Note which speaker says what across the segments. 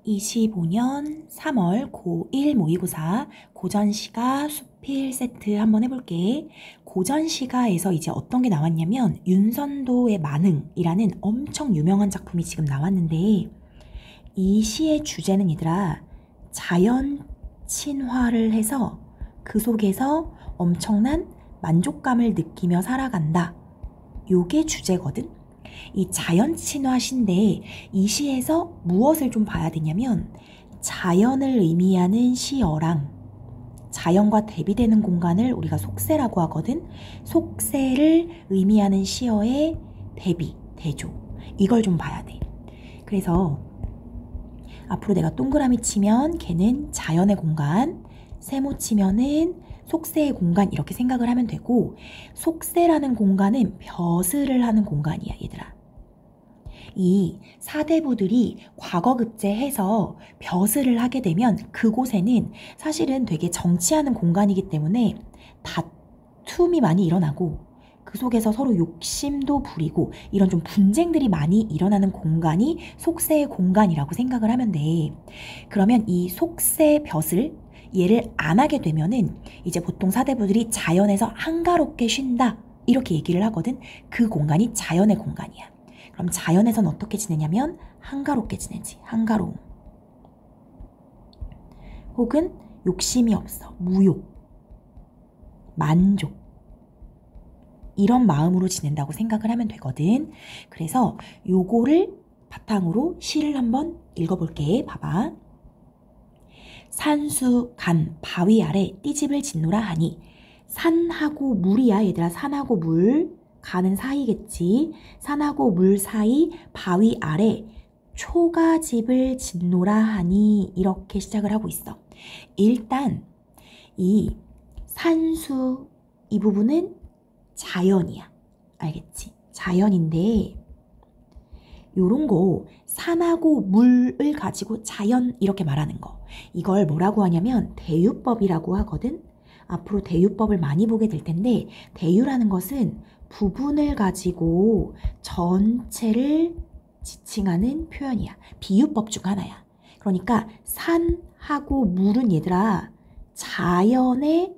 Speaker 1: 2025년 3월 고1 모의고사 고전시가 수필 세트 한번 해볼게. 고전시가에서 이제 어떤 게 나왔냐면 윤선도의 만흥이라는 엄청 유명한 작품이 지금 나왔는데 이 시의 주제는 얘들아 자연 친화를 해서 그 속에서 엄청난 만족감을 느끼며 살아간다. 요게 주제거든. 이 자연 친화 시인데 이 시에서 무엇을 좀 봐야 되냐면 자연을 의미하는 시어랑 자연과 대비되는 공간을 우리가 속세라고 하거든. 속세를 의미하는 시어의 대비, 대조 이걸 좀 봐야 돼. 그래서 앞으로 내가 동그라미 치면 걔는 자연의 공간, 세모 치면은 속세의 공간 이렇게 생각을 하면 되고 속세라는 공간은 벼슬을 하는 공간이야 얘들아. 이 사대부들이 과거급제해서 벼슬을 하게 되면 그곳에는 사실은 되게 정치하는 공간이기 때문에 다툼이 많이 일어나고 그 속에서 서로 욕심도 부리고 이런 좀 분쟁들이 많이 일어나는 공간이 속세의 공간이라고 생각을 하면 돼. 그러면 이 속세 벼슬 얘를 안 하게 되면은 이제 보통 사대부들이 자연에서 한가롭게 쉰다 이렇게 얘기를 하거든. 그 공간이 자연의 공간이야. 그럼 자연에선 어떻게 지내냐면 한가롭게 지내지. 한가로움. 혹은 욕심이 없어. 무욕. 만족. 이런 마음으로 지낸다고 생각을 하면 되거든. 그래서 요거를 바탕으로 시를 한번 읽어볼게. 봐봐. 산수 간 바위 아래 띠집을 짓노라 하니 산하고 물이야 얘들아. 산하고 물 가는 사이겠지. 산하고 물 사이 바위 아래 초가집을 짓노라 하니 이렇게 시작을 하고 있어. 일단 이 산수 이 부분은 자연이야. 알겠지? 자연인데 요런 거 산하고 물을 가지고 자연 이렇게 말하는 거 이걸 뭐라고 하냐면 대유법이라고 하거든. 앞으로 대유법을 많이 보게 될 텐데 대유라는 것은 부분을 가지고 전체를 지칭하는 표현이야. 비유법 중 하나야. 그러니까 산하고 물은 얘들아 자연의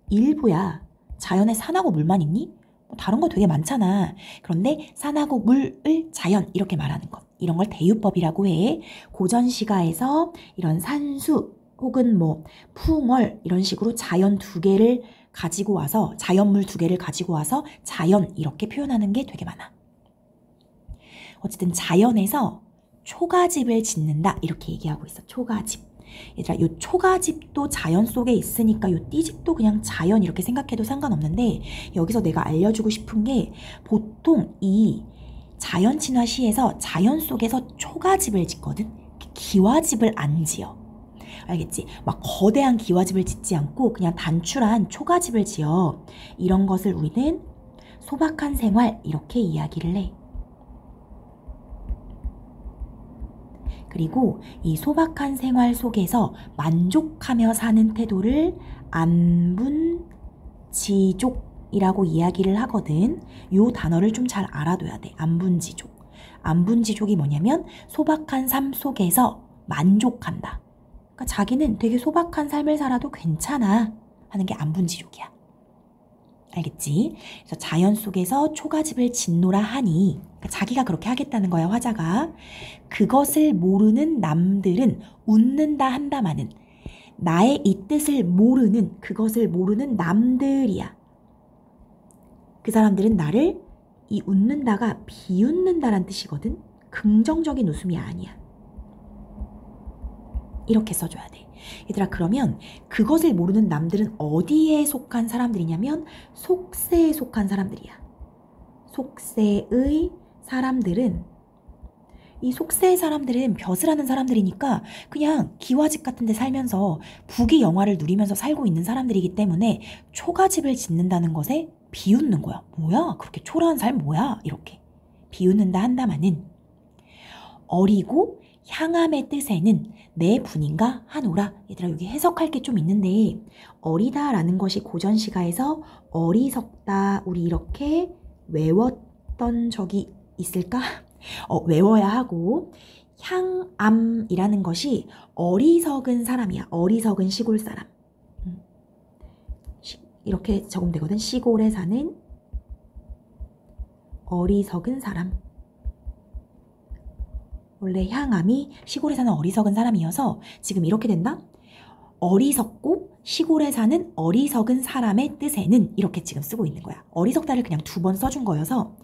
Speaker 1: 일부야. 자연에 산하고 물만 있니? 다른 거 되게 많잖아. 그런데 산하고 물을 자연 이렇게 말하는 것. 이런 걸 대유법이라고 해. 고전시가에서 이런 산수 혹은 뭐 풍월 이런 식으로 자연 두 개를 가지고 와서 자연물 두 개를 가지고 와서 자연 이렇게 표현하는 게 되게 많아. 어쨌든 자연에서 초가집을 짓는다 이렇게 얘기하고 있어. 초가집. 얘들아 요 초가집도 자연 속에 있으니까 요 띠집도 그냥 자연 이렇게 생각해도 상관없는데 여기서 내가 알려주고 싶은 게 보통 이 자연 친화 시에서 자연 속에서 초가집을 짓거든. 기와집을 안 지어. 알겠지? 막 거대한 기와집을 짓지 않고 그냥 단출한 초가집을 지어. 이런 것을 우리는 소박한 생활 이렇게 이야기를 해. 그리고 이 소박한 생활 속에서 만족하며 사는 태도를 안분지족이라고 이야기를 하거든. 요 단어를 좀 잘 알아둬야 돼. 안분지족. 안분지족이 뭐냐면 소박한 삶 속에서 만족한다. 그러니까 자기는 되게 소박한 삶을 살아도 괜찮아 하는 게 안분지족이야. 알겠지? 그래서 자연 속에서 초가집을 짓노라 하니 그러니까 자기가 그렇게 하겠다는 거야. 화자가. 그것을 모르는 남들은 웃는다 한다마는 나의 이 뜻을 모르는 그것을 모르는 남들이야. 그 사람들은 나를 이 웃는다가 비웃는다란 뜻이거든. 긍정적인 웃음이 아니야. 이렇게 써줘야 돼. 얘들아 그러면 그것을 모르는 남들은 어디에 속한 사람들이냐면 속세에 속한 사람들이야. 속세의 사람들은 이 속세의 사람들은 벼슬하는 사람들이니까 그냥 기와집 같은 데 살면서 부귀영화를 누리면서 살고 있는 사람들이기 때문에 초가집을 짓는다는 것에 비웃는 거야. 뭐야? 그렇게 초라한 삶 뭐야? 이렇게 비웃는다 한다마는 어리고 향함의 뜻에는 내 분인가 하노라. 얘들아 여기 해석할 게 좀 있는데 어리다라는 것이 고전시가에서 어리석다 우리 이렇게 외웠던 적이 있을까? 외워야 하고 향암이라는 것이 어리석은 사람이야. 어리석은 시골 사람. 이렇게 적용되거든. 시골에 사는 어리석은 사람. 원래 향암이 시골에 사는 어리석은 사람이어서 지금 이렇게 된다. 어리석고 시골에 사는 어리석은 사람의 뜻에는 이렇게 지금 쓰고 있는 거야. 어리석다를 그냥 2번 써준 거여서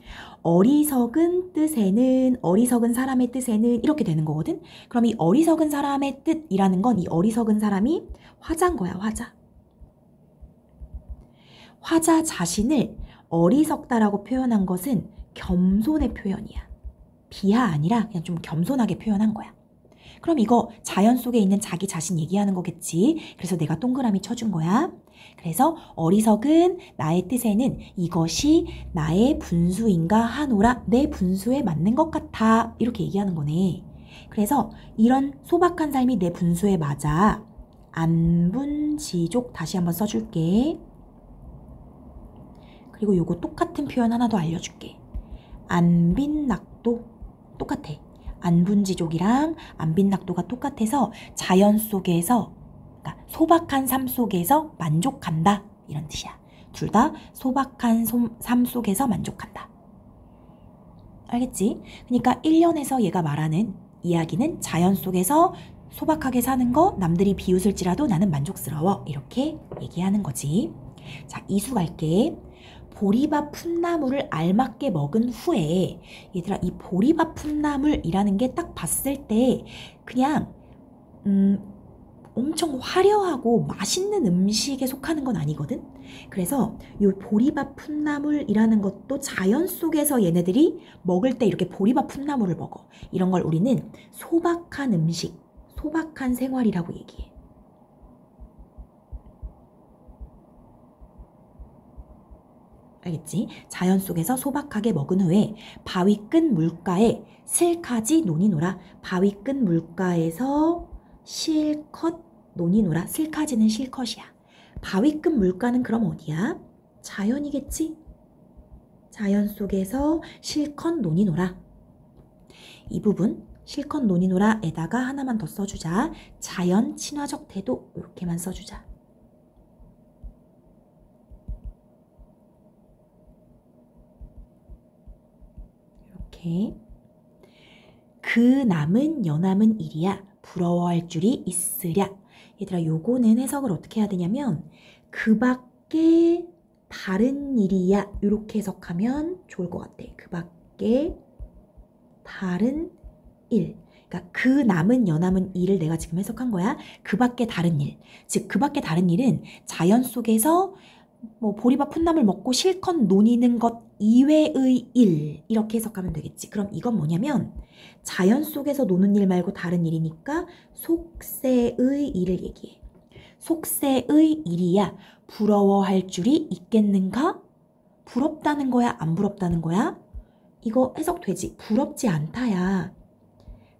Speaker 1: 어리석은 뜻에는, 어리석은 사람의 뜻에는 이렇게 되는 거거든. 그럼 이 어리석은 사람의 뜻이라는 건 이 어리석은 사람이 화자인 거야. 화자. 화자 자신을 어리석다라고 표현한 것은 겸손의 표현이야. 비하 아니라 그냥 좀 겸손하게 표현한 거야. 그럼 이거 자연 속에 있는 자기 자신 얘기하는 거겠지. 그래서 내가 동그라미 쳐준 거야. 그래서 어리석은 나의 뜻에는 이것이 나의 분수인가 하노라. 내 분수에 맞는 것 같아. 이렇게 얘기하는 거네. 그래서 이런 소박한 삶이 내 분수에 맞아. 안분지족 다시 한번 써줄게. 그리고 요거 똑같은 표현 하나 더 알려줄게. 안빈낙도 똑같아. 안분지족이랑 안빈낙도가 똑같아서 자연 속에서, 그러니까 소박한 삶 속에서 만족한다 이런 뜻이야. 둘 다 소박한 삶 속에서 만족한다. 알겠지? 그러니까 1년에서 얘가 말하는 이야기는 자연 속에서 소박하게 사는 거, 남들이 비웃을지라도 나는 만족스러워. 이렇게 얘기하는 거지. 자, 이수 갈게. 보리밥 풋나물을 알맞게 먹은 후에, 얘들아, 이 보리밥 풋나물이라는 게 딱 봤을 때 그냥 엄청 화려하고 맛있는 음식에 속하는 건 아니거든. 그래서 이 보리밥 풋나물이라는 것도 자연 속에서 얘네들이 먹을 때 이렇게 보리밥 풋나물을 먹어. 이런 걸 우리는 소박한 음식, 소박한 생활이라고 얘기해. 알겠지? 자연 속에서 소박하게 먹은 후에 바위 끝 물가에 슬카지 논이노라. 바위 끝 물가에서 실컷 논이노라. 슬카지는 실컷이야. 바위 끝 물가는 그럼 어디야? 자연이겠지? 자연 속에서 실컷 논이노라. 이 부분 실컷 논이노라에다가 하나만 더 써주자. 자연 친화적 태도 이렇게만 써주자. 그 남은 여남은 일이야. 부러워할 줄이 있으랴. 얘들아, 요거는 해석을 어떻게 해야 되냐면 그 밖에 다른 일이야. 이렇게 해석하면 좋을 것 같아. 그 밖에 다른 일. 그러니까 그 남은 여남은 일을 내가 지금 해석한 거야. 그 밖에 다른 일. 즉, 그 밖에 다른 일은 자연 속에서 뭐 보리밥 풋나물 먹고 실컷 논이는 것 이외의 일, 이렇게 해석하면 되겠지. 그럼 이건 뭐냐면 자연 속에서 노는 일 말고 다른 일이니까 속세의 일을 얘기해. 속세의 일이야. 부러워할 줄이 있겠는가? 부럽다는 거야? 안 부럽다는 거야? 이거 해석되지. 부럽지 않다야.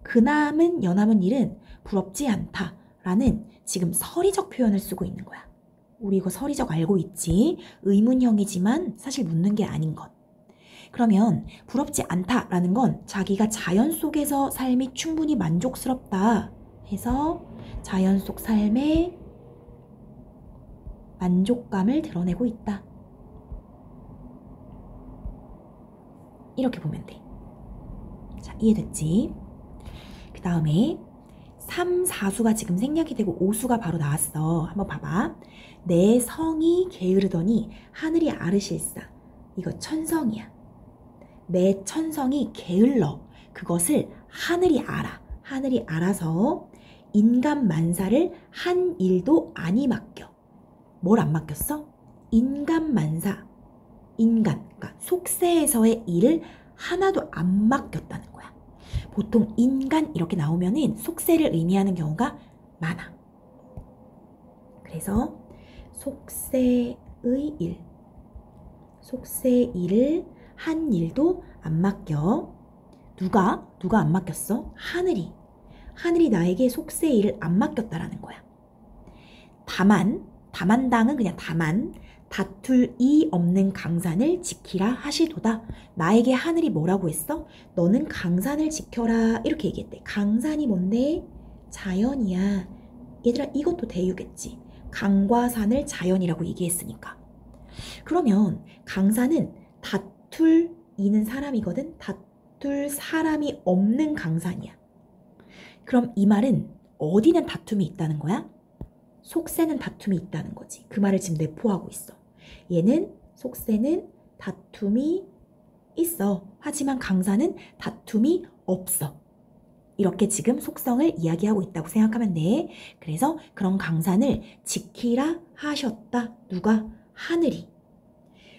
Speaker 1: 그남은 여남은 일은 부럽지 않다라는 지금 서리적 표현을 쓰고 있는 거야. 우리 이거 서리적 알고 있지? 의문형이지만 사실 묻는 게 아닌 것. 그러면 부럽지 않다라는 건 자기가 자연 속에서 삶이 충분히 만족스럽다 해서 자연 속 삶에 만족감을 드러내고 있다. 이렇게 보면 돼. 자, 이해됐지? 그 다음에 3, 4수가 지금 생략이 되고 5수가 바로 나왔어. 한번 봐봐. 내 성이 게으르더니 하늘이 아르실사. 이거 천성이야. 내 천성이 게을러. 그것을 하늘이 알아. 하늘이 알아서 인간 만사를 한 일도 아니 맡겨. 뭘 안 맡겼어? 인간 만사. 인간, 그러니까 속세에서의 일을 하나도 안 맡겼다는 거야. 보통 인간 이렇게 나오면은 속세를 의미하는 경우가 많아. 그래서 속세의 일, 속세의 일을 한 일도 안 맡겨. 누가 안 맡겼어? 하늘이. 하늘이 나에게 속세의 일을 안 맡겼다라는 거야. 다만당은 그냥 다툴 이 없는 강산을 지키라 하시도다. 나에게 하늘이 뭐라고 했어? 너는 강산을 지켜라 이렇게 얘기했대. 강산이 뭔데? 자연이야. 얘들아 이것도 대유겠지. 강과 산을 자연이라고 얘기했으니까. 그러면 강산은 다툴 이는 사람이거든. 다툴 사람이 없는 강산이야. 그럼 이 말은 어디는 다툼이 있다는 거야? 속세는 다툼이 있다는 거지. 그 말을 지금 내포하고 있어. 얘는 속세는 다툼이 있어. 하지만 강산은 다툼이 없어. 이렇게 지금 속성을 이야기하고 있다고 생각하면 돼. 그래서 그런 강산을 지키라 하셨다. 누가? 하늘이.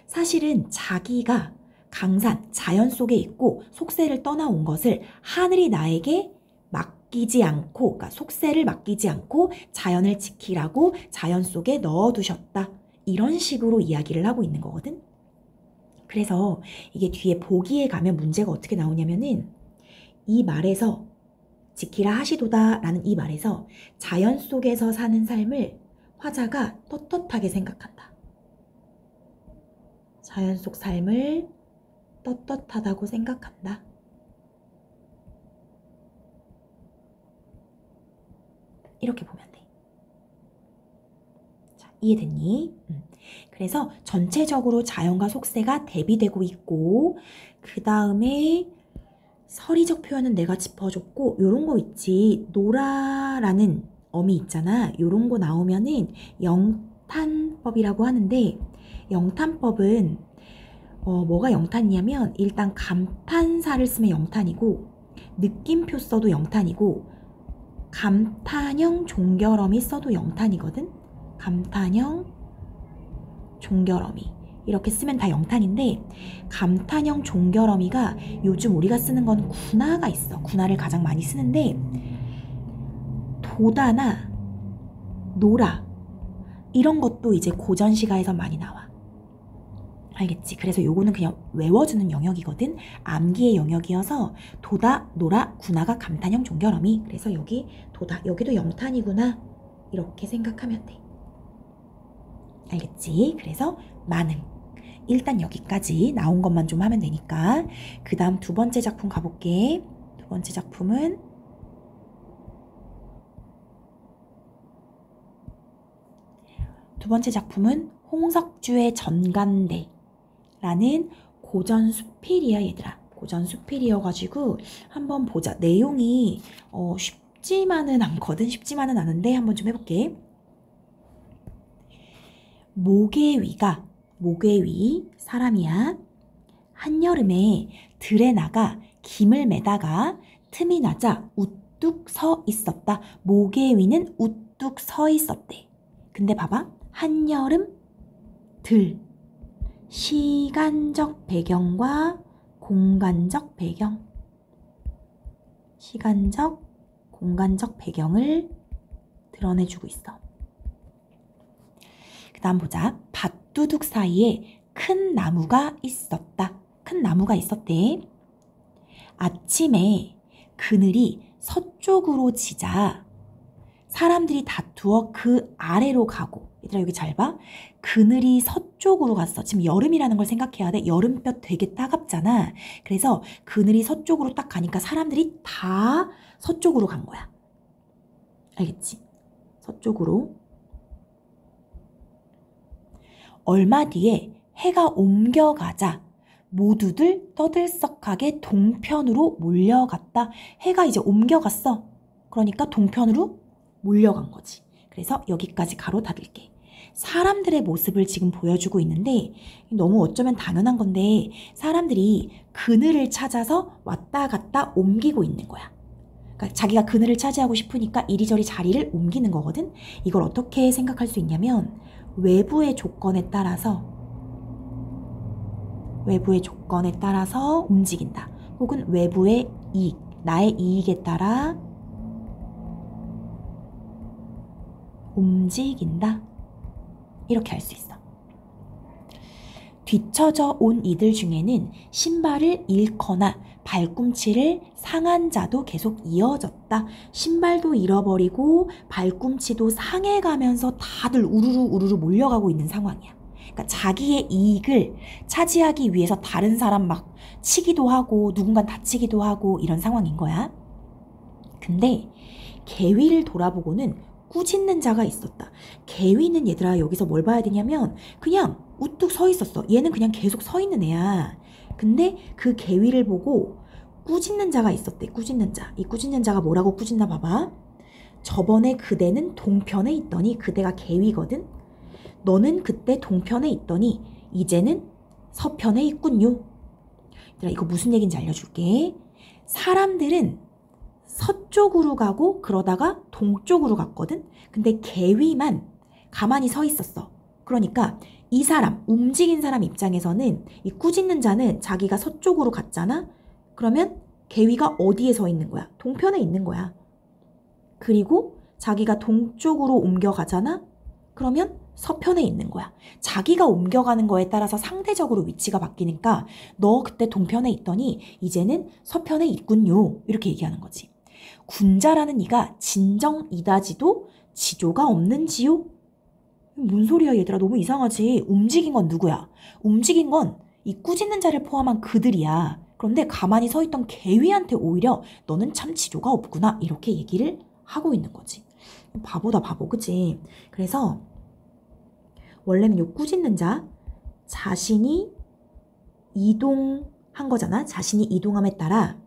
Speaker 1: 사실은 자기가 강산, 자연 속에 있고 속세를 떠나온 것을 하늘이 나에게 맡기지 않고, 그러니까 속세를 맡기지 않고 자연을 지키라고 자연 속에 넣어두셨다. 이런 식으로 이야기를 하고 있는 거거든. 그래서 이게 뒤에 보기에 가면 문제가 어떻게 나오냐면은 이 말에서 지키라 하시도다 라는 이 말에서 자연 속에서 사는 삶을 화자가 떳떳하게 생각한다. 자연 속 삶을 떳떳하다고 생각한다. 이렇게 보면 돼. 자, 이해됐니? 그래서 전체적으로 자연과 속세가 대비되고 있고 그 다음에 서리적 표현은 내가 짚어줬고 요런 거 있지. 노라라는 어미 있잖아. 요런 거 나오면은 영탄법이라고 하는데 영탄법은 뭐가 영탄이냐면 일단 감탄사를 쓰면 영탄이고 느낌표 써도 영탄이고 감탄형 종결어미 써도 영탄이거든. 감탄형 종결어미 이렇게 쓰면 다 영탄인데 감탄형 종결어미가 요즘 우리가 쓰는 건 군화가 있어. 군화를 가장 많이 쓰는데 도다나 노라 이런 것도 이제 고전시가에서 많이 나와. 알겠지? 그래서 요거는 그냥 외워주는 영역이거든. 암기의 영역이어서 도다, 노라, 군화가 감탄형 종결어미. 그래서 여기 도다, 여기도 영탄이구나 이렇게 생각하면 돼. 알겠지? 그래서 많음. 일단 여기까지 나온 것만 좀 하면 되니까 그 다음 두 번째 작품 가볼게. 두 번째 작품은 홍석주의 전간대 라는 고전 수필이야 얘들아. 고전 수필이어가지고 한번 보자. 내용이 쉽지만은 않거든. 쉽지만은 않은데 한번 좀 해볼게. 모개위 사람이야. 한여름에 들에 나가 김을 매다가 틈이 나자 우뚝 서 있었다. 모개위는 우뚝 서 있었대. 근데 봐봐. 한여름 들 시간적 배경과 공간적 배경 시간적 공간적 배경을 드러내주고 있어. 그 다음 보자. 밭두둑 사이에 큰 나무가 있었다. 큰 나무가 있었대. 아침에 그늘이 서쪽으로 지자 사람들이 다투어 그 아래로 가고. 얘들아 여기 잘 봐. 그늘이 서쪽으로 갔어. 지금 여름이라는 걸 생각해야 돼. 여름볕 되게 따갑잖아. 그래서 그늘이 서쪽으로 딱 가니까 사람들이 다 서쪽으로 간 거야. 알겠지? 서쪽으로. 얼마 뒤에 해가 옮겨가자 모두들 떠들썩하게 동편으로 몰려갔다. 해가 이제 옮겨갔어. 그러니까 동편으로 몰려간 거지. 그래서 여기까지 가로 닫을게. 사람들의 모습을 지금 보여주고 있는데 너무 어쩌면 당연한 건데 사람들이 그늘을 찾아서 왔다 갔다 옮기고 있는 거야. 그러니까 자기가 그늘을 차지하고 싶으니까 이리저리 자리를 옮기는 거거든. 이걸 어떻게 생각할 수 있냐면 외부의 조건에 따라서 움직인다. 혹은 외부의 이익, 나의 이익에 따라 움직인다. 이렇게 할 수 있어. 뒤처져 온 이들 중에는 신발을 잃거나 발꿈치를 상한 자도 계속 이어졌다. 신발도 잃어버리고 발꿈치도 상해가면서 다들 우르르 몰려가고 있는 상황이야. 그러니까 자기의 이익을 차지하기 위해서 다른 사람 막 치기도 하고 누군가 다치기도 하고 이런 상황인 거야. 근데 계위를 돌아보고는 꾸짖는 자가 있었다. 계위는 얘들아 여기서 뭘 봐야 되냐면 그냥 우뚝 서 있었어. 얘는 그냥 계속 서 있는 애야. 근데 그 계위를 보고 꾸짖는 자가 있었대. 꾸짖는 자. 이 꾸짖는 자가 뭐라고 꾸짖나 봐봐. 저번에 그대는 동편에 있더니, 그대가 계위거든. 너는 그때 동편에 있더니 이제는 서편에 있군요. 얘들아 이거 무슨 얘기인지 알려줄게. 사람들은 서쪽으로 가고 그러다가 동쪽으로 갔거든. 근데 계위만 가만히 서 있었어. 그러니까 이 사람, 움직인 사람 입장에서는 이 꾸짖는 자는 자기가 서쪽으로 갔잖아. 그러면 계위가 어디에 서 있는 거야? 동편에 있는 거야. 그리고 자기가 동쪽으로 옮겨가잖아. 그러면 서편에 있는 거야. 자기가 옮겨가는 거에 따라서 상대적으로 위치가 바뀌니까 너 그때 동편에 있더니 이제는 서편에 있군요. 이렇게 얘기하는 거지. 군자라는 이가 진정 이다지도 지조가 없는지요? 뭔 소리야 얘들아, 너무 이상하지. 움직인 건 누구야? 움직인 건 이 꾸짖는 자를 포함한 그들이야. 그런데 가만히 서 있던 계위한테 오히려 너는 참 지조가 없구나 이렇게 얘기를 하고 있는 거지. 바보다 바보, 그치? 그래서 원래는 요 꾸짖는 자, 자신이 이동한 거잖아. 자신이 이동함에 따라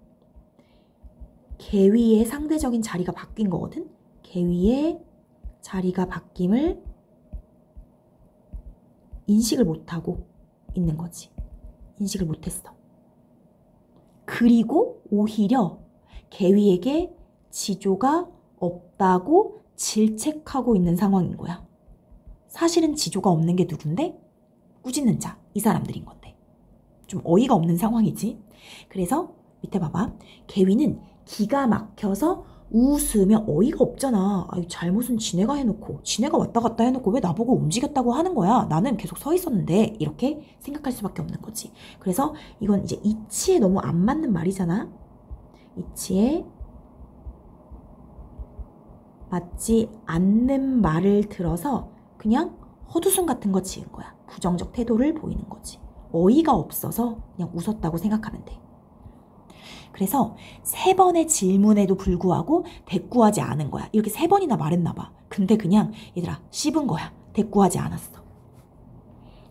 Speaker 1: 계위의 상대적인 자리가 바뀐 거거든. 계위의 자리가 바뀜을 인식을 못하고 있는 거지. 인식을 못했어. 그리고 오히려 계위에게 지조가 없다고 질책하고 있는 상황인 거야. 사실은 지조가 없는 게 누군데? 꾸짖는 자, 이 사람들인 건데. 좀 어이가 없는 상황이지. 그래서 밑에 봐봐. 계위는 기가 막혀서 웃으며 어이가 없잖아. 아유, 잘못은 지네가 해놓고 지네가 왔다 갔다 해놓고 왜 나보고 움직였다고 하는 거야. 나는 계속 서 있었는데. 이렇게 생각할 수밖에 없는 거지. 그래서 이건 이제 이치에 너무 안 맞는 말이잖아. 이치에 맞지 않는 말을 들어서 그냥 헛웃음 같은 거 지은 거야. 부정적 태도를 보이는 거지. 어이가 없어서 그냥 웃었다고 생각하면 돼. 그래서 3번의 질문에도 불구하고 대꾸하지 않은 거야. 이렇게 3번이나 말했나 봐. 근데 그냥 얘들아 씹은 거야. 대꾸하지 않았어.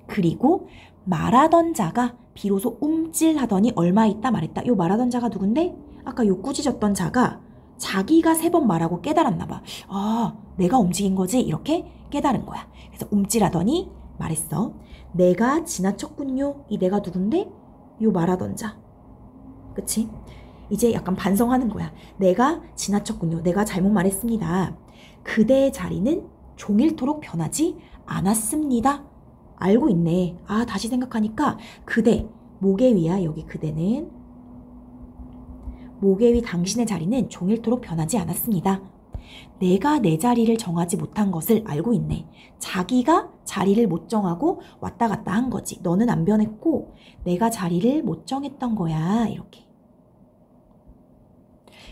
Speaker 1: 그리고 말하던 자가 비로소 움찔하더니 얼마 있다 말했다. 요 말하던 자가 누군데? 아까 요 꾸짖었던 자가 자기가 3번 말하고 깨달았나 봐. 아, 내가 움직인 거지? 이렇게 깨달은 거야. 그래서 움찔하더니 말했어. 내가 지나쳤군요. 이 내가 누군데? 요 말하던 자. 그치? 이제 약간 반성하는 거야. 내가 지나쳤군요. 내가 잘못 말했습니다. 그대의 자리는 종일토록 변하지 않았습니다. 알고 있네. 아, 다시 생각하니까 그대, 목의 위야. 여기 그대는 목의 위 당신의 자리는 종일토록 변하지 않았습니다. 내가 내 자리를 정하지 못한 것을 알고 있네. 자기가 자리를 못 정하고 왔다 갔다 한 거지. 너는 안 변했고 내가 자리를 못 정했던 거야. 이렇게.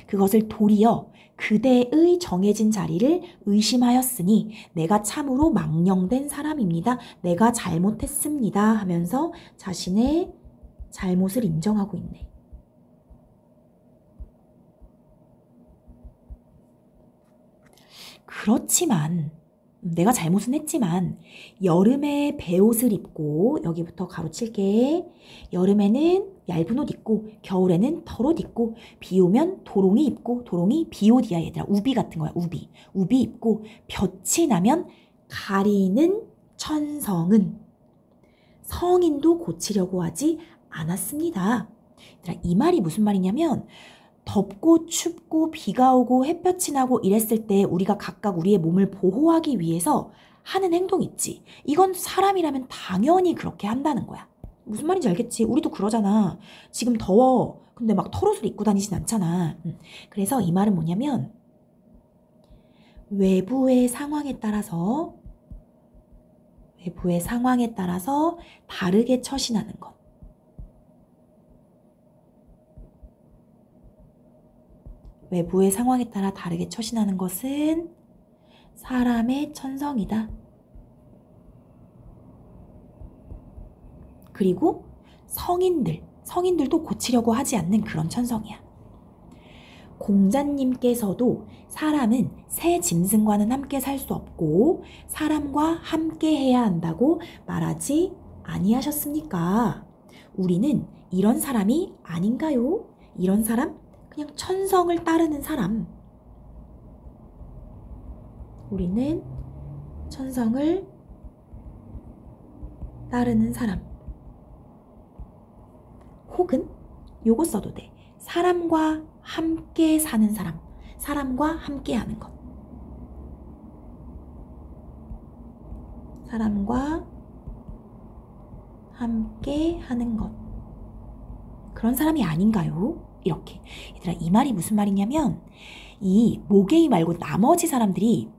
Speaker 1: 그것을 도리어 그대의 정해진 자리를 의심하였으니 내가 참으로 망령된 사람입니다. 내가 잘못했습니다 하면서 자신의 잘못을 인정하고 있네. 그렇지만 내가 잘못은 했지만 여름에 배옷을 입고, 여기부터 가로칠게. 여름에는 얇은 옷 입고 겨울에는 털옷 입고 비 오면 도롱이 입고, 도롱이 비옷이야 얘들아. 우비 같은 거야. 우비 입고 볕이 나면 가리는 천성은 성인도 고치려고 하지 않았습니다. 얘들아, 이 말이 무슨 말이냐면 덥고 춥고 비가 오고 햇볕이 나고 이랬을 때 우리가 각각 우리의 몸을 보호하기 위해서 하는 행동 있지. 이건 사람이라면 당연히 그렇게 한다는 거야. 무슨 말인지 알겠지? 우리도 그러잖아. 지금 더워. 근데 막 털옷을 입고 다니진 않잖아. 그래서 이 말은 뭐냐면 외부의 상황에 따라서 다르게 처신하는 것. 외부의 상황에 따라 다르게 처신하는 것은 사람의 천성이다. 그리고 성인들도 고치려고 하지 않는 그런 천성이야. 공자님께서도 사람은 새 짐승과는 함께 살 수 없고 사람과 함께 해야 한다고 말하지 아니하셨습니까? 우리는 이런 사람이 아닌가요? 이런 사람? 그냥 천성을 따르는 사람. 우리는 천성을 따르는 사람. 혹은 요거 써도 돼. 사람과 함께 사는 사람. 사람과 함께 하는 것. 사람과 함께 하는 것. 그런 사람이 아닌가요? 이렇게. 얘들아, 이 말이 무슨 말이냐면 이 모개이 말고 나머지 사람들이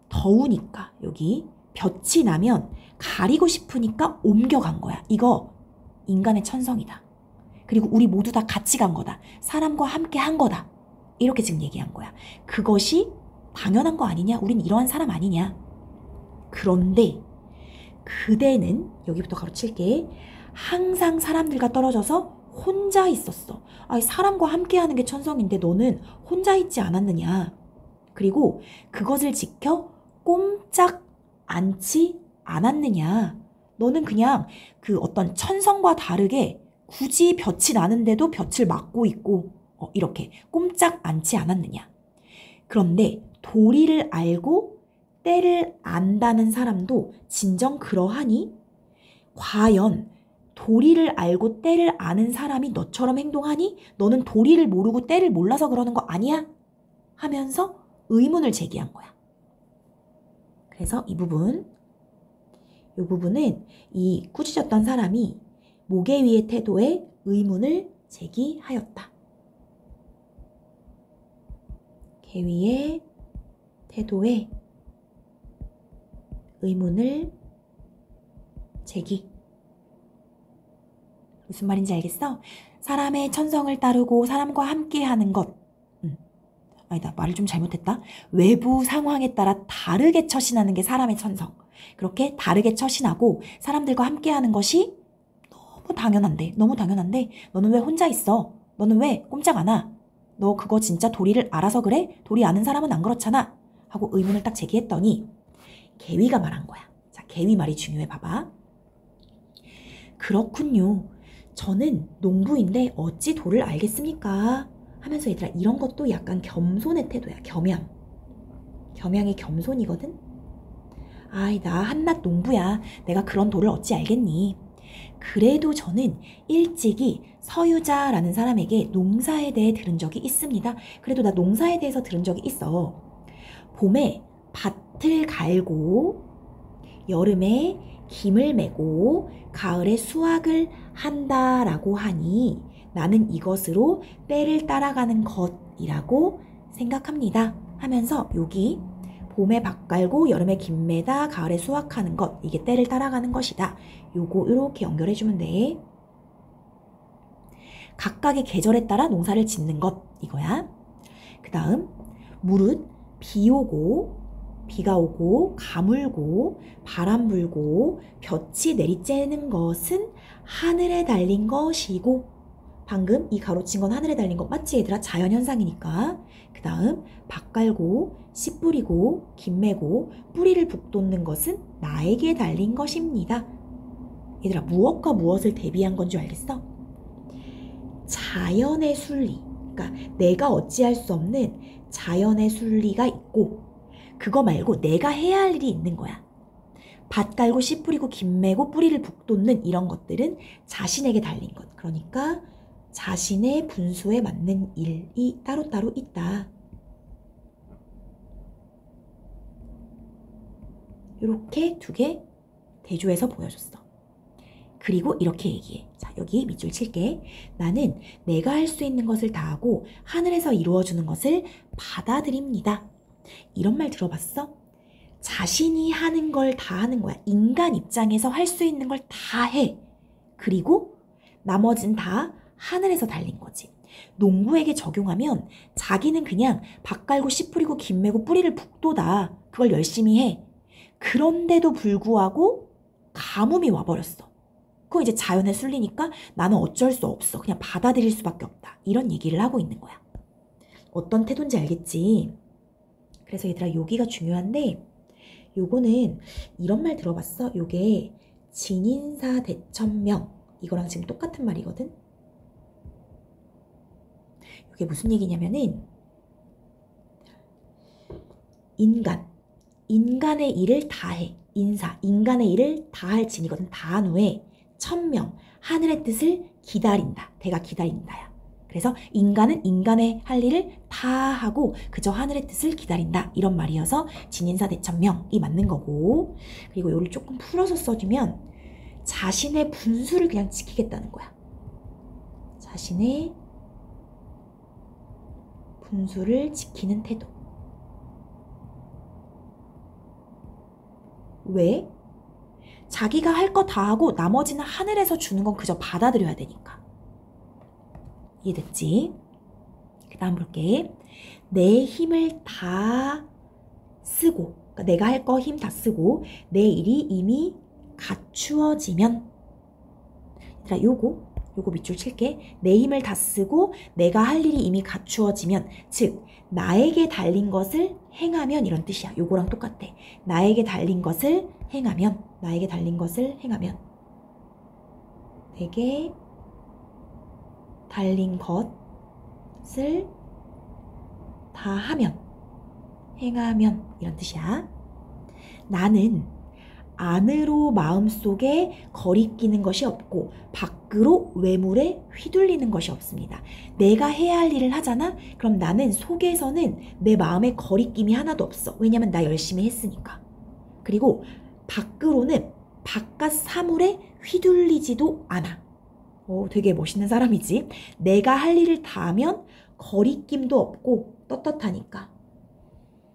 Speaker 1: 더우니까 여기 볕이 나면 가리고 싶으니까 옮겨간 거야. 이거 인간의 천성이다. 그리고 우리 모두 다 같이 간 거다. 사람과 함께 한 거다. 이렇게 지금 얘기한 거야. 그것이 당연한 거 아니냐? 우린 이러한 사람 아니냐? 그런데 그대는 여기부터 가로칠게. 항상 사람들과 떨어져서 혼자 있었어. 아니, 사람과 함께 하는 게 천성인데 너는 혼자 있지 않았느냐? 그리고 그것을 지켜 꼼짝 않지 않았느냐? 너는 그냥 그 어떤 천성과 다르게 굳이 볕이 나는데도 볕을 막고 있고 이렇게 꼼짝 않지 않았느냐? 그런데 도리를 알고 때를 안다는 사람도 진정 그러하니? 과연 도리를 알고 때를 아는 사람이 너처럼 행동하니? 너는 도리를 모르고 때를 몰라서 그러는 거 아니야? 하면서 의문을 제기한 거야. 그래서 이 부분은 이 꾸짖었던 사람이 모계위의 태도에 의문을 제기하였다. 계위의 태도에 의문을 제기. 무슨 말인지 알겠어? 사람의 천성을 따르고 사람과 함께하는 것. 아니다, 말을 좀 잘못했다. 외부 상황에 따라 다르게 처신하는 게 사람의 천성. 그렇게 다르게 처신하고 사람들과 함께하는 것이 너무 당연한데 너는 왜 혼자 있어? 너는 왜 꼼짝 안 하? 너 그거 진짜 도리를 알아서 그래? 도리 아는 사람은 안 그렇잖아? 하고 의문을 딱 제기했더니 계위가 말한 거야. 자, 계위 말이 중요해. 봐봐. 그렇군요. 저는 농부인데 어찌 도를 알겠습니까? 하면서 얘들아, 이런 것도 약간 겸손의 태도야. 겸양의 겸손이거든? 아이, 나 한낱 농부야. 내가 그런 도를 어찌 알겠니? 그래도 저는 일찍이 서유자라는 사람에게 농사에 대해 들은 적이 있습니다. 그래도 나 농사에 대해서 들은 적이 있어. 봄에 밭을 갈고 여름에 김을 메고 가을에 수확을 한다라고 하니 나는 이것으로 때를 따라가는 것이라고 생각합니다. 하면서 여기 봄에 밭 갈고 여름에 김 매다 가을에 수확하는 것, 이게 때를 따라가는 것이다. 요거 이렇게 연결해주면 돼. 각각의 계절에 따라 농사를 짓는 것, 이거야. 그 다음 무릇 비가 오고 가물고 바람 불고 볕이 내리쬐는 것은 하늘에 달린 것이고, 방금 이 가로친 건 하늘에 달린 것 맞지 얘들아? 자연현상이니까. 그 다음 밭 갈고 씨 뿌리고 김 메고 뿌리를 북돋는 것은 나에게 달린 것입니다. 얘들아, 무엇과 무엇을 대비한 건 줄 알겠어? 자연의 순리, 그러니까 내가 어찌할 수 없는 자연의 순리가 있고 그거 말고 내가 해야 할 일이 있는 거야. 밭 갈고 씨 뿌리고 김 메고 뿌리를 북돋는 이런 것들은 자신에게 달린 것. 그러니까 자신의 분수에 맞는 일이 따로따로 있다. 이렇게 두 개 대조해서 보여줬어. 그리고 이렇게 얘기해. 자, 여기 밑줄 칠게. 나는 내가 할 수 있는 것을 다하고 하늘에서 이루어주는 것을 받아들입니다. 이런 말 들어봤어? 자신이 하는 걸 다 하는 거야. 인간 입장에서 할 수 있는 걸 다 해. 그리고 나머진 다 하늘에서 달린 거지. 농부에게 적용하면 자기는 그냥 밭 갈고 씨 뿌리고 김 메고 뿌리를 북돋아. 그걸 열심히 해. 그런데도 불구하고 가뭄이 와버렸어. 그거 이제 자연의 순리니까 나는 어쩔 수 없어. 그냥 받아들일 수밖에 없다. 이런 얘기를 하고 있는 거야. 어떤 태도인지 알겠지? 그래서 얘들아 여기가 중요한데 요거는 이런 말 들어봤어? 요게 진인사 대천명 이거랑 지금 똑같은 말이거든? 요게 무슨 얘기냐면은 인간의 일을 다해. 인간의 일을 다할 진이거든. 다한 후에 천명, 하늘의 뜻을 기다린다. 대가 기다린다야. 그래서 인간은 인간의 할 일을 다 하고 그저 하늘의 뜻을 기다린다. 이런 말이어서 진인사 대천명이 맞는 거고, 그리고 요를 조금 풀어서 써주면 자신의 분수를 그냥 지키겠다는 거야. 자신의 분수를 지키는 태도. 왜? 자기가 할 거 다 하고 나머지는 하늘에서 주는 건 그저 받아들여야 되니까. 이해됐지? 그 다음 볼게. 내 힘을 다 쓰고, 그러니까 내가 할 거 힘 다 쓰고 내 일이 이미 갖추어지면, 얘들아 요거 밑줄 칠게. 내 힘을 다 쓰고 내가 할 일이 이미 갖추어지면, 즉 나에게 달린 것을 행하면, 이런 뜻이야. 요거랑 똑같아. 나에게 달린 것을 행하면, 나에게 달린 것을 행하면, 내게 달린 것을 다 하면, 행하면, 이런 뜻이야. 나는 안으로 마음속에 거리끼는 것이 없고 밖으로 외물에 휘둘리는 것이 없습니다. 내가 해야 할 일을 하잖아? 그럼 나는 속에서는 내 마음에 거리낌이 하나도 없어. 왜냐면 나 열심히 했으니까. 그리고 밖으로는 바깥 사물에 휘둘리지도 않아. 되게 멋있는 사람이지. 내가 할 일을 다 하면 거리낌도 없고 떳떳하니까.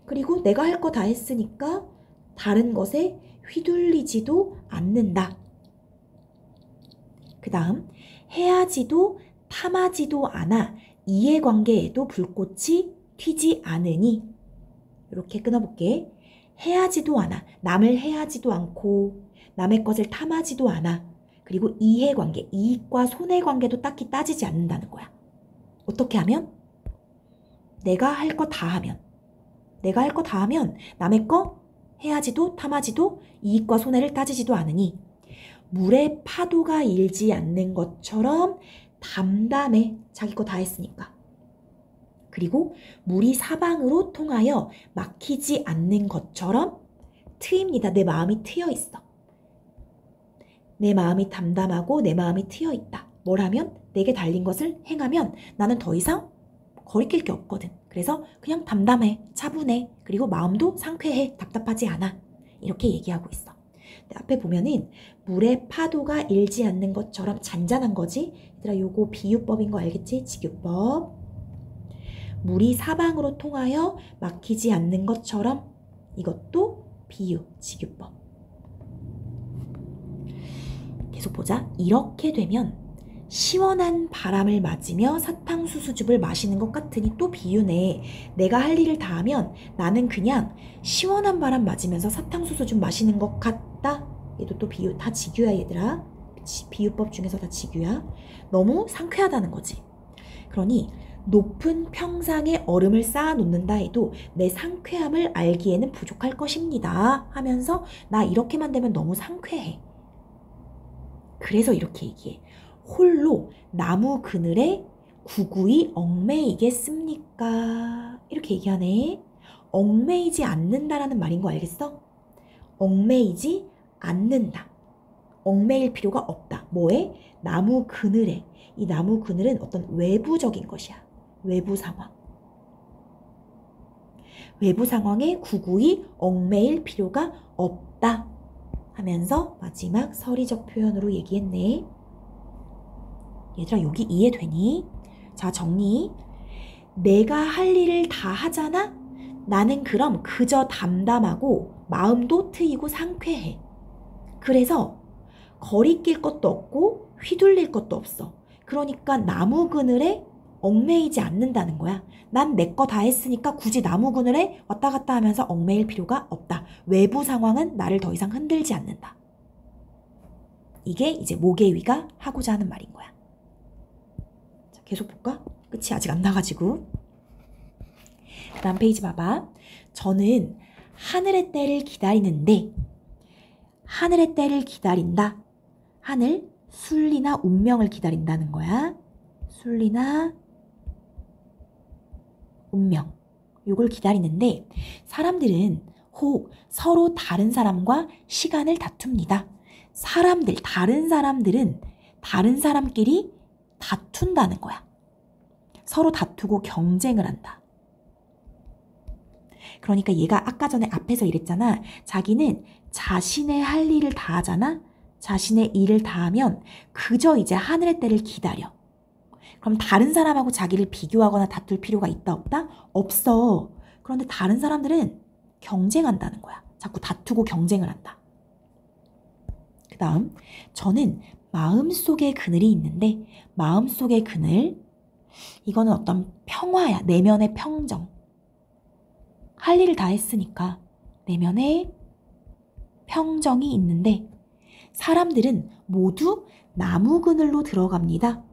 Speaker 1: 그리고 내가 할 거 다 했으니까 다른 것에 휘둘리지도 않는다. 그 다음, 해야지도 탐하지도 않아 이해관계에도 불꽃이 튀지 않으니. 이렇게 끊어볼게. 해야지도 않아. 남을 해야지도 않고 남의 것을 탐하지도 않아. 그리고 이해관계, 이익과 손해관계도 딱히 따지지 않는다는 거야. 어떻게 하면? 내가 할 거 다 하면. 내가 할 거 다 하면 남의 거 해야지도 탐하지도 이익과 손해를 따지지도 않으니 물에 파도가 일지 않는 것처럼 담담해. 자기 거 다 했으니까. 그리고 물이 사방으로 통하여 막히지 않는 것처럼 트입니다. 내 마음이 트여 있어. 내 마음이 담담하고 내 마음이 트여 있다. 뭘 하면? 내게 달린 것을 행하면 나는 더 이상 거리낄 게 없거든. 그래서 그냥 담담해, 차분해, 그리고 마음도 상쾌해, 답답하지 않아. 이렇게 얘기하고 있어. 앞에 보면은 물의 파도가 일지 않는 것처럼 잔잔한 거지. 얘들아 요거 비유법인 거 알겠지? 직유법. 물이 사방으로 통하여 막히지 않는 것처럼, 이것도 비유, 직유법. 계속 보자. 이렇게 되면 시원한 바람을 맞으며 사탕수수즙을 마시는 것 같으니 또 비유네. 내가 할 일을 다 하면 나는 그냥 시원한 바람 맞으면서 사탕수수즙 마시는 것 같다. 얘도 또 비유. 다 직유야 얘들아. 비유법 중에서 다 직유야. 너무 상쾌하다는 거지. 그러니 높은 평상에 얼음을 쌓아 놓는다 해도 내 상쾌함을 알기에는 부족할 것입니다 하면서 나 이렇게만 되면 너무 상쾌해. 그래서 이렇게 얘기해. 홀로 나무 그늘에 구구이 얽매이겠습니까? 이렇게 얘기하네. 얽매이지 않는다라는 말인 거 알겠어? 얽매이지 않는다. 얽매일 필요가 없다. 뭐에? 나무 그늘에. 이 나무 그늘은 어떤 외부적인 것이야. 외부 상황. 외부 상황에 구구이 얽매일 필요가 없다 하면서 마지막 서리적 표현으로 얘기했네. 얘들아 여기 이해되니? 자 정리. 내가 할 일을 다 하잖아? 나는 그럼 그저 담담하고 마음도 트이고 상쾌해. 그래서 거리낄 것도 없고 휘둘릴 것도 없어. 그러니까 나무 그늘에 얽매이지 않는다는 거야. 난 내 거 다 했으니까 굳이 나무 그늘에 왔다 갔다 하면서 얽매일 필요가 없다. 외부 상황은 나를 더 이상 흔들지 않는다. 이게 이제 모계위가 하고자 하는 말인 거야. 자, 계속 볼까? 끝이 아직 안 나가지고. 그 다음 페이지 봐봐. 저는 하늘의 때를 기다리는데, 하늘의 때를 기다린다. 하늘, 순리나 운명을 기다린다는 거야. 순리나 운명. 요걸 기다리는데 사람들은 혹 서로 다른 사람과 시간을 다툽니다. 다른 사람들은 다른 사람끼리 다툰다는 거야. 서로 다투고 경쟁을 한다. 그러니까 얘가 아까 전에 앞에서 이랬잖아. 자기는 자신의 할 일을 다 하잖아. 자신의 일을 다 하면 그저 이제 하늘의 때를 기다려. 그럼 다른 사람하고 자기를 비교하거나 다툴 필요가 있다 없다? 없어. 그런데 다른 사람들은 경쟁한다는 거야. 자꾸 다투고 경쟁을 한다. 그 다음, 저는 마음속에 그늘이 있는데 마음속의 그늘, 이거는 어떤 평화야. 내면의 평정. 할 일을 다 했으니까 내면에 평정이 있는데 사람들은 모두 나무 그늘로 들어갑니다.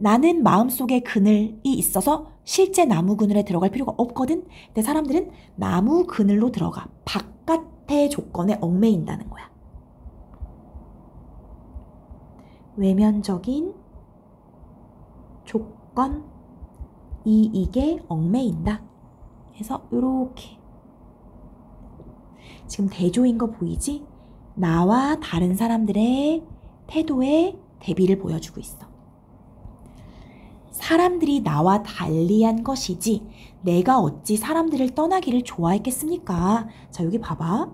Speaker 1: 나는 마음속에 그늘이 있어서 실제 나무 그늘에 들어갈 필요가 없거든. 근데 사람들은 나무 그늘로 들어가. 바깥의 조건에 얽매인다는 거야. 외면적인 조건, 이익에 얽매인다. 그래서 이렇게 지금 대조인 거 보이지? 나와 다른 사람들의 태도의 대비를 보여주고 있어. 사람들이 나와 달리한 것이지 내가 어찌 사람들을 떠나기를 좋아했겠습니까? 자, 여기 봐봐.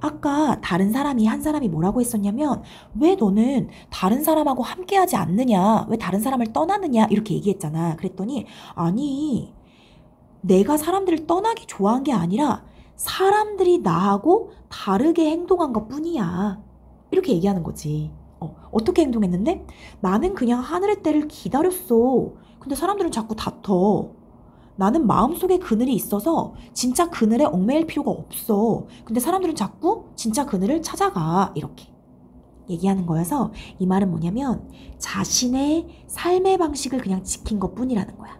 Speaker 1: 아까 다른 사람이 한 사람이 뭐라고 했었냐면 왜 너는 다른 사람하고 함께하지 않느냐? 왜 다른 사람을 떠나느냐? 이렇게 얘기했잖아. 그랬더니 아니, 내가 사람들을 떠나기 좋아한 게 아니라 사람들이 나하고 다르게 행동한 것 뿐이야. 이렇게 얘기하는 거지. 어떻게 행동했는데? 나는 그냥 하늘의 때를 기다렸어. 근데 사람들은 자꾸 다퉈. 나는 마음속에 그늘이 있어서 진짜 그늘에 얽매일 필요가 없어. 근데 사람들은 자꾸 진짜 그늘을 찾아가. 이렇게 얘기하는 거여서 이 말은 뭐냐면 자신의 삶의 방식을 그냥 지킨 것 뿐이라는 거야.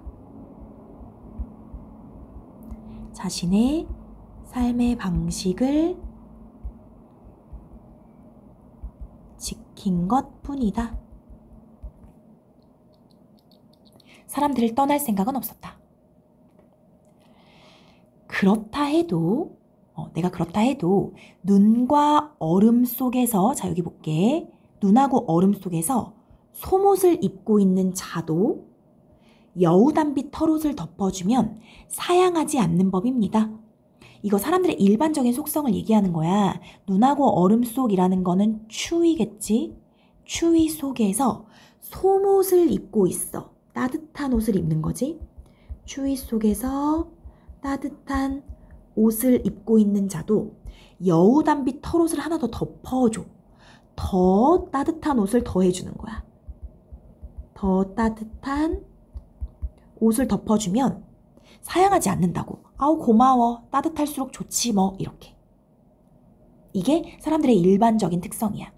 Speaker 1: 자신의 삶의 방식을 지킨 것 뿐이다. 사람들을 떠날 생각은 없었다. 그렇다 해도 내가 그렇다 해도 눈과 얼음 속에서, 자 여기 볼게. 눈하고 얼음 속에서 속옷을 입고 있는 자도 여우담비 털옷을 덮어주면 사양하지 않는 법입니다. 이거 사람들의 일반적인 속성을 얘기하는 거야. 눈하고 얼음 속이라는 거는 추위겠지? 추위 속에서 속옷을 입고 있어. 따뜻한 옷을 입는 거지. 추위 속에서 따뜻한 옷을 입고 있는 자도 여우담비 털옷을 하나 더 덮어줘. 더 따뜻한 옷을 더해주는 거야. 더 따뜻한 옷을 덮어주면 사양하지 않는다고. 아우 고마워. 따뜻할수록 좋지 뭐. 이렇게. 이게 사람들의 일반적인 특성이야.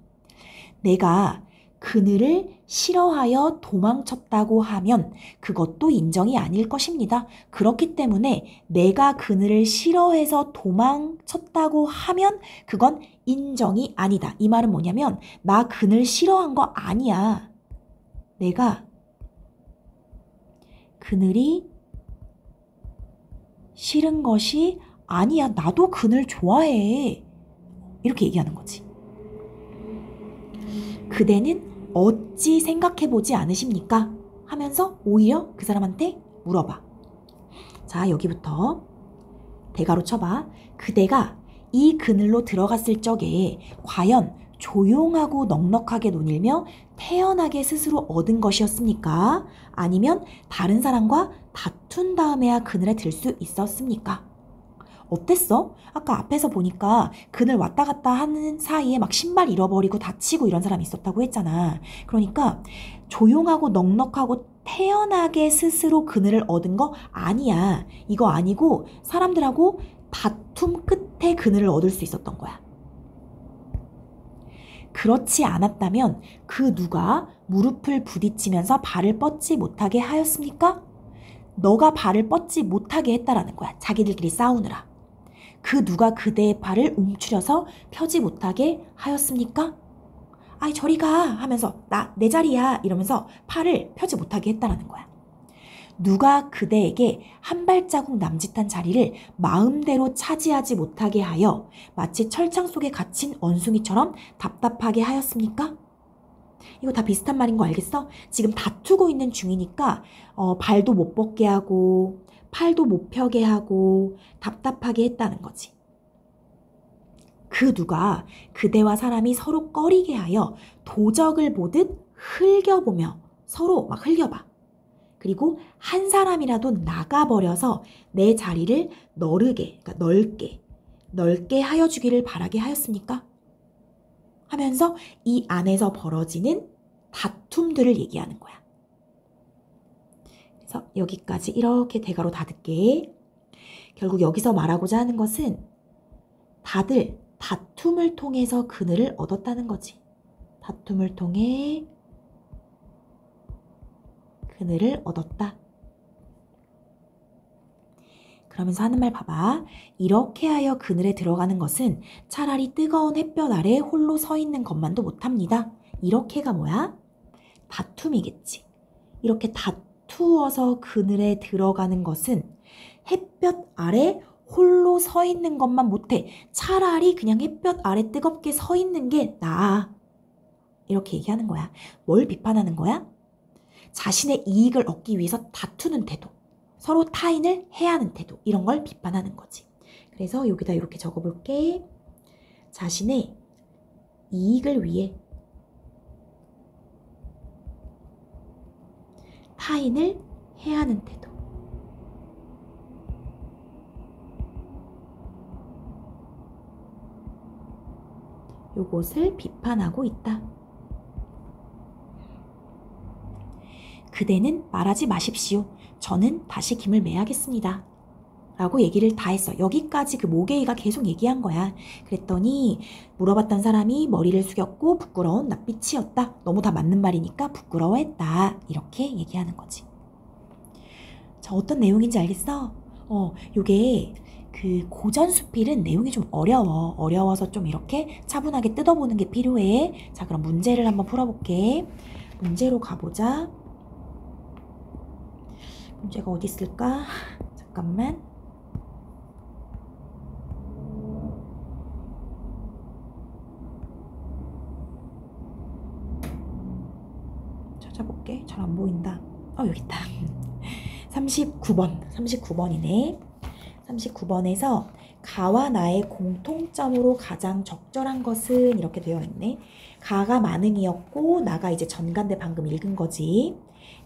Speaker 1: 내가 그늘을 싫어하여 도망쳤다고 하면 그것도 인정이 아닐 것입니다. 그렇기 때문에 내가 그늘을 싫어해서 도망쳤다고 하면 그건 인정이 아니다. 이 말은 뭐냐면 나 그늘 싫어한 거 아니야. 내가 그늘이 싫은 것이 아니야. 나도 그늘 좋아해. 이렇게 얘기하는 거지. 그대는 어찌 생각해보지 않으십니까? 하면서 오히려 그 사람한테 물어봐. 자, 여기부터 대가로 쳐봐. 그대가 이 그늘로 들어갔을 적에 과연 조용하고 넉넉하게 논일며 태연하게 스스로 얻은 것이었습니까? 아니면 다른 사람과 다툰 다음에야 그늘에 들 수 있었습니까? 어땠어? 아까 앞에서 보니까 그늘 왔다 갔다 하는 사이에 막 신발 잃어버리고 다치고 이런 사람이 있었다고 했잖아. 그러니까 조용하고 넉넉하고 태연하게 스스로 그늘을 얻은 거 아니야. 이거 아니고 사람들하고 다툼 끝에 그늘을 얻을 수 있었던 거야. 그렇지 않았다면 그 누가 무릎을 부딪히면서 발을 뻗지 못하게 하였습니까? 너가 발을 뻗지 못하게 했다라는 거야. 자기들끼리 싸우느라. 그 누가 그대의 발을 움츠려서 펴지 못하게 하였습니까? 아이 저리 가 하면서 내 자리야 이러면서 팔을 펴지 못하게 했다라는 거야. 누가 그대에게 한 발자국 남짓한 자리를 마음대로 차지하지 못하게 하여 마치 철창 속에 갇힌 원숭이처럼 답답하게 하였습니까? 이거 다 비슷한 말인 거 알겠어? 지금 다투고 있는 중이니까 발도 못 뻗게 하고 팔도 못 펴게 하고 답답하게 했다는 거지. 그 누가 그대와 사람이 서로 꺼리게 하여 도적을 보듯 흘겨보며 서로 막 흘겨봐. 그리고 한 사람이라도 나가버려서 내 자리를 그러니까 넓게 하여 주기를 바라게 하였습니까? 하면서 이 안에서 벌어지는 다툼들을 얘기하는 거야. 그래서 여기까지 이렇게 대가로 닫을게. 결국 여기서 말하고자 하는 것은 다들 다툼을 통해서 그늘을 얻었다는 거지. 다툼을 통해 그늘을 얻었다. 그러면서 하는 말 봐봐. 이렇게 하여 그늘에 들어가는 것은 차라리 뜨거운 햇볕 아래 홀로 서 있는 것만도 못합니다. 이렇게가 뭐야? 다툼이겠지. 이렇게 다투어서 그늘에 들어가는 것은 햇볕 아래 홀로 서 있는 것만 못해. 차라리 그냥 햇볕 아래 뜨겁게 서 있는 게 나아. 이렇게 얘기하는 거야. 뭘 비판하는 거야? 자신의 이익을 얻기 위해서 다투는 태도, 서로 타인을 해하는 태도, 이런 걸 비판하는 거지. 그래서 여기다 이렇게 적어볼게. 자신의 이익을 위해 타인을 해하는 태도. 요것을 비판하고 있다. 그대는 말하지 마십시오. 저는 다시 김을 매야겠습니다. 라고 얘기를 다 했어. 여기까지 그 모개이가 계속 얘기한 거야. 그랬더니 물어봤던 사람이 머리를 숙였고 부끄러운 낯빛이었다. 너무 다 맞는 말이니까 부끄러워했다. 이렇게 얘기하는 거지. 자, 어떤 내용인지 알겠어? 요게 그 고전수필은 내용이 좀 어려워서 좀 이렇게 차분하게 뜯어보는 게 필요해. 자, 그럼 문제를 한번 풀어볼게. 문제로 가보자. 문제가 어디 있을까? 잠깐만. 찾아볼게. 잘 안 보인다. 여기 있다. 39번이네. 39번에서 가와 나의 공통점으로 가장 적절한 것은 이렇게 되어 있네. 가가 만응이었고 나가 이제 전간대 방금 읽은 거지.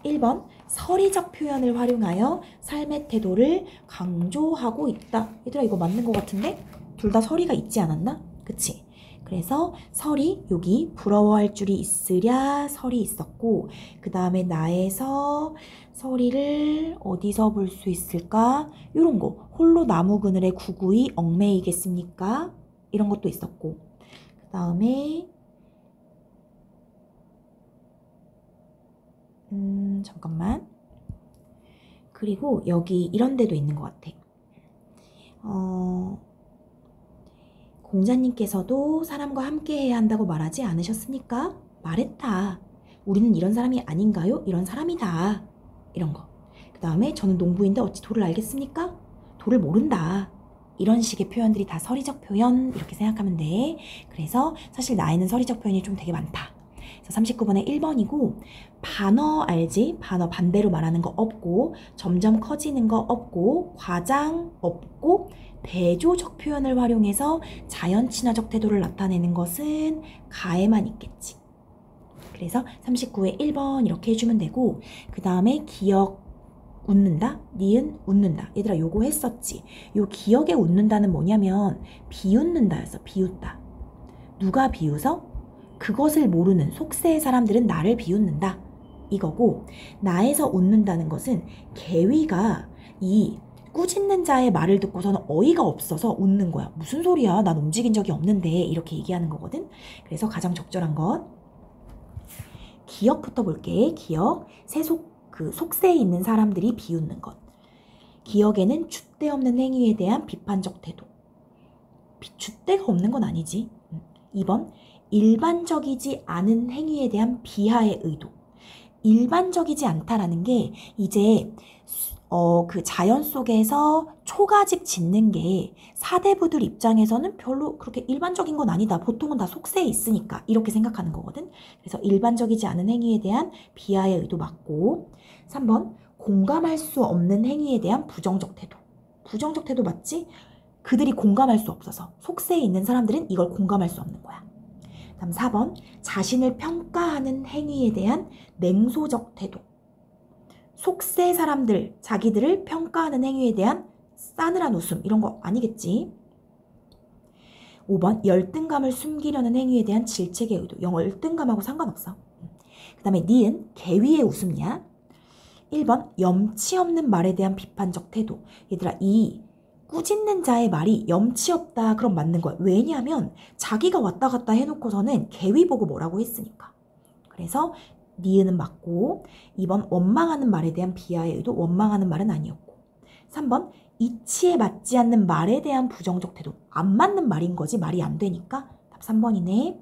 Speaker 1: 1번 서리적 표현을 활용하여 삶의 태도를 강조하고 있다. 얘들아 이거 맞는 것 같은데? 둘 다 서리가 있지 않았나? 그치? 그래서 서리 여기 부러워할 줄이 있으랴 설이 있었고 그 다음에 나에서 서리를 어디서 볼 수 있을까? 이런 거 홀로 나무 그늘에 구구이 얽매이겠습니까? 이런 것도 있었고 그 다음에 잠깐만. 그리고 여기 이런 데도 있는 것 같아. 공자님께서도 사람과 함께 해야 한다고 말하지 않으셨습니까? 말했다. 우리는 이런 사람이 아닌가요? 이런 사람이다. 이런 거. 그 다음에 저는 농부인데 어찌 도를 알겠습니까? 도를 모른다. 이런 식의 표현들이 다 서리적 표현 이렇게 생각하면 돼. 그래서 사실 나에는 서리적 표현이 좀 되게 많다. 39번에 1번이고 반어 알지? 반어 반대로 말하는 거 없고 점점 커지는 거 없고 과장 없고 대조적 표현을 활용해서 자연 친화적 태도를 나타내는 것은 가에만 있겠지. 그래서 39에 1번 이렇게 해주면 되고 그 다음에 기억 웃는다? 니은 웃는다. 얘들아 요거 했었지. 요 기억에 웃는다는 뭐냐면 비웃는다였어. 비웃다. 누가 비웃어? 그것을 모르는 속세의 사람들은 나를 비웃는다. 이거고 나에서 웃는다는 것은 개위가 이 꾸짖는 자의 말을 듣고서는 어이가 없어서 웃는 거야. 무슨 소리야? 난 움직인 적이 없는데. 이렇게 얘기하는 거거든. 그래서 가장 적절한 것. 기역부터 볼게. 기역. 속세에 있는 사람들이 비웃는 것. 기역에는 줏대 없는 행위에 대한 비판적 태도. 줏대가 없는 건 아니지. 2번. 일반적이지 않은 행위에 대한 비하의 의도. 일반적이지 않다라는 게 이제 그 자연 속에서 초가집 짓는 게 사대부들 입장에서는 별로 그렇게 일반적인 건 아니다. 보통은 다 속세에 있으니까 이렇게 생각하는 거거든. 그래서 일반적이지 않은 행위에 대한 비하의 의도 맞고. 3번 공감할 수 없는 행위에 대한 부정적 태도. 부정적 태도 맞지? 그들이 공감할 수 없어서 속세에 있는 사람들은 이걸 공감할 수 없는 거야. 다음 4번 자신을 평가하는 행위에 대한 냉소적 태도. 속세 사람들, 자기들을 평가하는 행위에 대한 싸늘한 웃음 이런 거 아니겠지. 5번 열등감을 숨기려는 행위에 대한 질책의 의도. 열등감하고 상관없어. 그 다음에 니은 개위의 웃음이야. 1번 염치 없는 말에 대한 비판적 태도. 얘들아 이 꾸짖는 자의 말이 염치 없다 그럼 맞는 거야. 왜냐하면 자기가 왔다 갔다 해놓고서는 개위 보고 뭐라고 했으니까. 그래서 니은은 맞고. 2번 원망하는 말에 대한 비하의 의도. 원망하는 말은 아니었고. 3번 이치에 맞지 않는 말에 대한 부정적 태도. 안 맞는 말인 거지. 말이 안 되니까. 답 3번이네.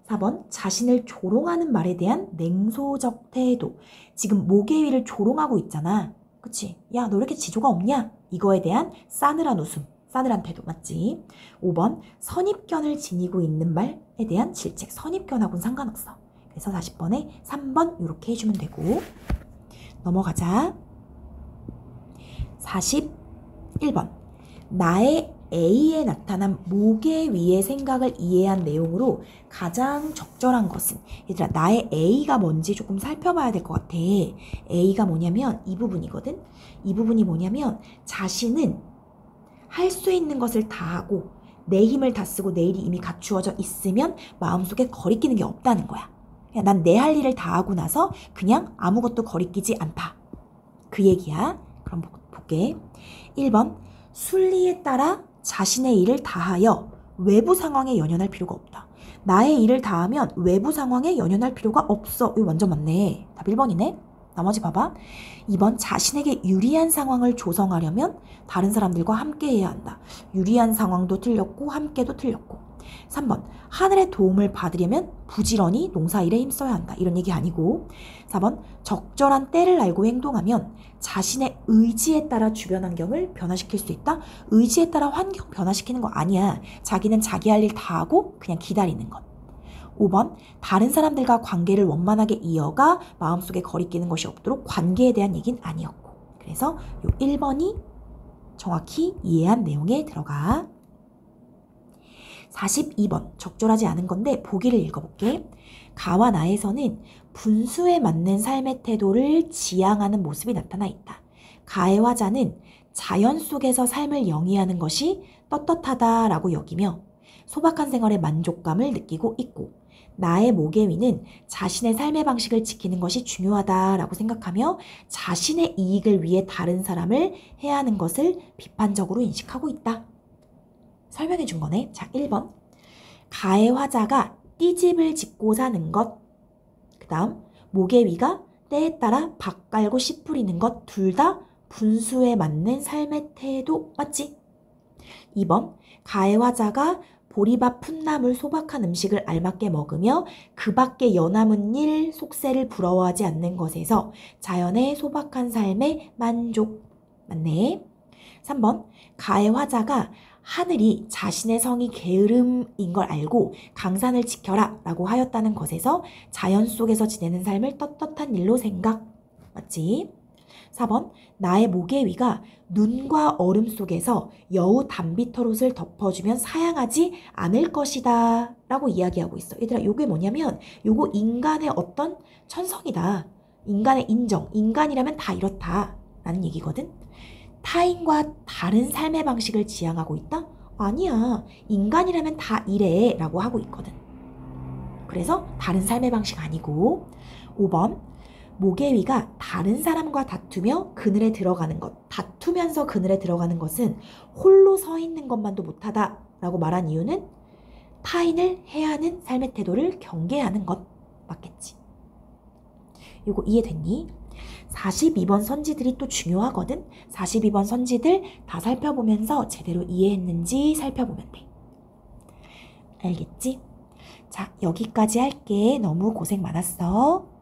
Speaker 1: 4번 자신을 조롱하는 말에 대한 냉소적 태도. 지금 목의 위를 조롱하고 있잖아. 그치? 야, 너 왜 이렇게 지조가 없냐? 이거에 대한 싸늘한 웃음, 싸늘한 태도 맞지? 5번 선입견을 지니고 있는 말에 대한 질책. 선입견하고는 상관없어. 그래서 40번에 3번 이렇게 해주면 되고. 넘어가자. 41번 나의 A에 나타난 목의 위의 생각을 이해한 내용으로 가장 적절한 것은. 얘들아 나의 A가 뭔지 조금 살펴봐야 될 것 같아. A가 뭐냐면 이 부분이거든. 이 부분이 뭐냐면 자신은 할 수 있는 것을 다 하고 내 힘을 다 쓰고 내 일이 이미 갖추어져 있으면 마음속에 거리끼는 게 없다는 거야. 난 내 할 일을 다 하고 나서 그냥 아무것도 거리끼지 않다. 그 얘기야. 그럼 볼게. 1번 순리에 따라 자신의 일을 다하여 외부 상황에 연연할 필요가 없다. 나의 일을 다하면 외부 상황에 연연할 필요가 없어. 이거 완전 맞네. 답 1번이네. 나머지 봐봐. 2번 자신에게 유리한 상황을 조성하려면 다른 사람들과 함께 해야 한다. 유리한 상황도 틀렸고 함께도 틀렸고. 3번 하늘의 도움을 받으려면 부지런히 농사일에 힘써야 한다. 이런 얘기 아니고. 4번 적절한 때를 알고 행동하면 자신의 의지에 따라 주변 환경을 변화시킬 수 있다. 의지에 따라 환경 변화시키는 거 아니야. 자기는 자기 할 일 다 하고 그냥 기다리는 것. 5번 다른 사람들과 관계를 원만하게 이어가 마음속에 거리끼는 것이 없도록 관계에 대한 얘기는 아니었고. 그래서 요 1번이 정확히 이해한 내용에 들어가. 42번 적절하지 않은 건데 보기를 읽어볼게. 가와 나에서는 분수에 맞는 삶의 태도를 지향하는 모습이 나타나 있다. 가의 화자는 자연 속에서 삶을 영위하는 것이 떳떳하다라고 여기며 소박한 생활의 만족감을 느끼고 있고, 나의 목의 위는 자신의 삶의 방식을 지키는 것이 중요하다라고 생각하며 자신의 이익을 위해 다른 사람을 해하는 것을 비판적으로 인식하고 있다. 설명해 준 거네. 자, 1번 가의 화자가 띠집을 짓고 사는 것. 그 다음 목의 위가 때에 따라 밥 깔고 씨 뿌리는 것. 둘 다 분수에 맞는 삶의 태도 맞지? 2번 가의 화자가 보리밥 풋나물 소박한 음식을 알맞게 먹으며 그 밖에 여남은 일 속세를 부러워하지 않는 것에서 자연의 소박한 삶의 만족. 맞네. 3번 가의 화자가 하늘이 자신의 성이 게으름인 걸 알고 강산을 지켜라 라고 하였다는 것에서 자연 속에서 지내는 삶을 떳떳한 일로 생각. 맞지? 4번 나의 목의 위가 눈과 얼음 속에서 여우 담비털옷을 덮어주면 사양하지 않을 것이다 라고 이야기하고 있어. 얘들아 요게 뭐냐면 요거 인간의 어떤 천성이다. 인간의 인정. 인간이라면 다 이렇다 라는 얘기거든. 타인과 다른 삶의 방식을 지향하고 있다? 아니야. 인간이라면 다 이래 라고 하고 있거든. 그래서 다른 삶의 방식 아니고. 5번 모개위가 다른 사람과 다투며 그늘에 들어가는 것, 다투면서 그늘에 들어가는 것은 홀로 서 있는 것만도 못하다 라고 말한 이유는 타인을 해하는 삶의 태도를 경계하는 것 맞겠지. 이거 이해됐니? 42번 선지들이 또 중요하거든. 42번 선지들 다 살펴보면서 제대로 이해했는지 살펴보면 돼. 알겠지? 자, 여기까지 할게. 너무 고생 많았어.